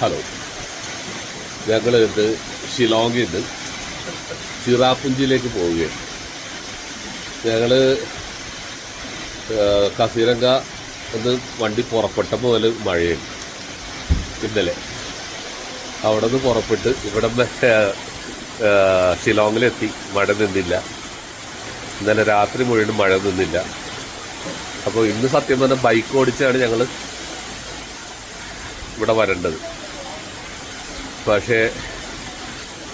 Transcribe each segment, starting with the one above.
Hello, ഞങ്ങൾ ഇത് ഷിലോങ്ങിൽ നിന്ന് ചിറാപുഞ്ചിയിലേക്ക് പോവുകയാണ്. ഞങ്ങൾ കസീരംഗ ഒന്ന് വണ്ടി പുറപ്പെട്ട മുതൽ മഴയുണ്ട്. ഇന്നലെ അവിടെ നിന്ന് പുറപ്പെട്ട് ഇവിടെ ഷിലോങ്ങിലെത്തി. മഴ നിന്നില്ല. ഇന്നലെ രാത്രി മുഴുവനും മഴ നിന്നില്ല. അപ്പോൾ ഇന്ന് സത്യം പറഞ്ഞാൽ ബൈക്ക് ഓടിച്ചാണ് ഞങ്ങൾ ഇവിടെ വരേണ്ടത്. പക്ഷേ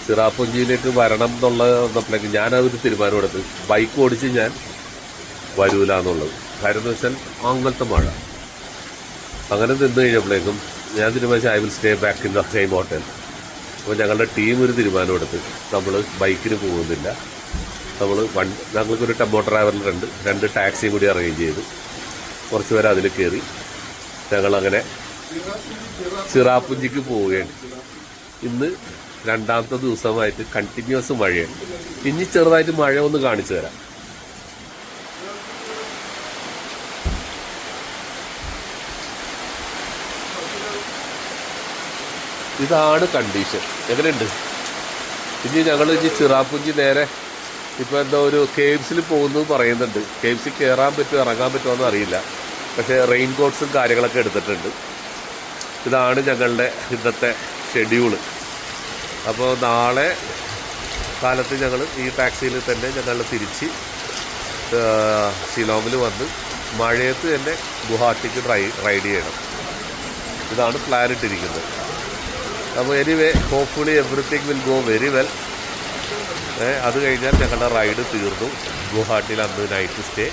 ചിറാപുഞ്ചിയിലേക്ക് വരണം വന്നപ്പോഴേക്ക് ഞാനതൊരു തീരുമാനമെടുത്ത് ബൈക്ക് ഓടിച്ച് ഞാൻ വരൂല എന്നുള്ളത്. കാര്യം എന്ന് വെച്ചാൽ അങ്ങനത്തെ മഴ. അങ്ങനെ നിന്ന് കഴിഞ്ഞപ്പോഴേക്കും ഞാൻ തീരുമാനിച്ചു I will stay back in the same hotel. അപ്പോൾ ഞങ്ങളുടെ ടീം ഒരു തീരുമാനമെടുത്ത് നമ്മൾ ബൈക്കിന് പോകുന്നില്ല. ഞങ്ങൾക്കൊരു ടെമ്പോ ട്രാവലറുണ്ട്, 2 ടാക്സിയും കൂടി അറേഞ്ച് ചെയ്തു. കുറച്ച് പേര് അതിൽ കയറി ഞങ്ങളങ്ങനെ ചിറാപുഞ്ചിക്ക് പോവുകയാണ്. ഇന്ന് 2ാമത്തെ ദിവസമായിട്ട് കണ്ടിന്യൂസ് മഴയാണ്. ഇനി ചെറുതായിട്ട് മഴ ഒന്ന് കാണിച്ചു തരാം. ഇതാണ് കണ്ടീഷൻ. എങ്ങനെയുണ്ട്? ഇനി ഞങ്ങൾ ചിറാപുഞ്ചി നേരെ ഇപ്പോൾ എന്തോ ഒരു കേവ്സിൽ പോകുന്നു പറയുന്നുണ്ട്. കേവ്സിൽ കയറാൻ പറ്റുമോ ഇറങ്ങാൻ പറ്റുമോ എന്ന് അറിയില്ല. പക്ഷേ റെയിൻ കോട്ട്സും കാര്യങ്ങളൊക്കെ എടുത്തിട്ടുണ്ട്. ഇതാണ് ഞങ്ങളുടെ ഇന്നത്തെ ഷെഡ്യൂള്. അപ്പോൾ നാളെ കാലത്ത് ഞങ്ങൾ ഈ ടാക്സിയിൽ തന്നെ ഞങ്ങൾ തിരിച്ച് ഷിലോങ്ങിൽ വന്ന് മഴയത്ത് തന്നെ ഗുവാഹട്ടിക്ക് റൈഡ് ചെയ്യണം. ഇതാണ് പ്ലാൻ ഇട്ടിരിക്കുന്നത്. അപ്പോൾ anyway hopefully everything will go very well. അത് കഴിഞ്ഞാൽ ഞങ്ങളുടെ റൈഡ് തീർന്നു. ഗുവാഹട്ടിയിൽ അന്ന് നൈറ്റ് സ്റ്റേ.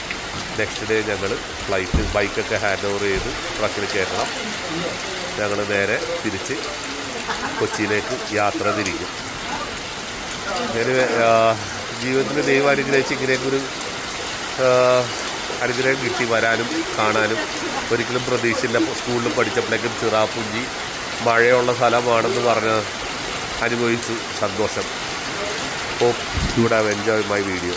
നെക്സ്റ്റ് ഡേ ഞങ്ങൾ ബൈക്കൊക്കെ ഹാൻഡ് ഓവർ ചെയ്ത് ട്രക്കിൽ കയറ്റണം. ഞങ്ങൾ നേരെ തിരിച്ച് കൊച്ചിയിലേക്ക് യാത്ര തിരിക്കും. എനിവേ ജീവിതത്തിൽ ദൈവം അനുഗ്രഹിച്ച് ഇങ്ങനെയൊരു അനുഗ്രഹം കിട്ടി വരാനും കാണാനും. ഒരിക്കലും പ്രതീക്ഷയില്ല. സ്കൂളിൽ പഠിച്ചപ്പോഴേക്കും ചിറാപുഞ്ചി മഴയുള്ള സ്ഥലമാണെന്ന് പറഞ്ഞ് അനുഭവിച്ചു. സന്തോഷം. Hope you would have enjoy my video.